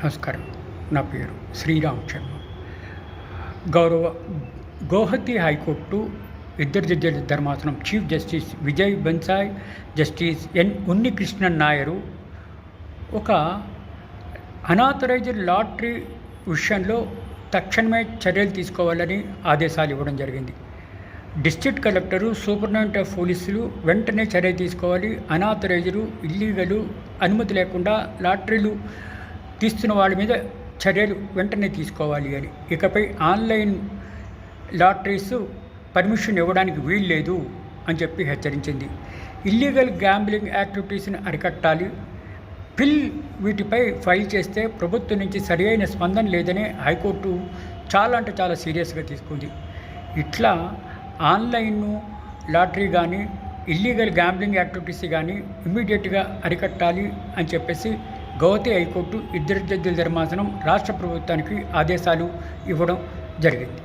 నమస్కారం. నా పేరు శ్రీరామ్ శర్మ. గౌరవ గౌహతి హైకోర్టు ఇద్దరు జడ్జిల ధర్మాసనం chief justice Vijay Bensai, justice N Unnikrishnan Nair ఒక అనాథరైజ్డ్ లాటరీ విషయంలో తక్షణమే చర్యలు తీసుకోవాలని ఆదేశాలు ఇవ్వడం జరిగింది. డిస్ట్రిక్ట్ కలెక్టరు, సూపరింటెండెంట్ ఆఫ్ పోలీసులు వెంటనే చర్య తీసుకోవాలి. అనాథరైజ్డ్, ఇల్లీగలు, అనుమతి లేకుండా లాటరీలు తీస్తున్న వాళ్ళ మీద చర్యలు వెంటనే తీసుకోవాలి అని. ఇకపై ఆన్లైన్ లాటరీస్ పర్మిషన్ ఇవ్వడానికి వీల్లేదు అని చెప్పి హెచ్చరించింది. ఇల్లీగల్ గ్యాంబ్లింగ్ యాక్టివిటీస్ని అరికట్టాలి. వీటిపై ఫైల్ చేస్తే ప్రభుత్వం నుంచి సరి అయిన స్పందన లేదని హైకోర్టు చాలా సీరియస్గా తీసుకుంది. ఇట్లా ఆన్లైన్ లాటరీ కానీ ఇల్లీగల్ గ్యాంబ్లింగ్ యాక్టివిటీస్ కానీ ఇమ్మీడియట్గా అరికట్టాలి అని చెప్పేసి గౌహతి హైకోర్టు ఇద్దరు జడ్జిల ధర్మాసనం రాష్ట్ర ప్రభుత్వానికి ఆదేశాలు ఇవ్వడం జరిగింది.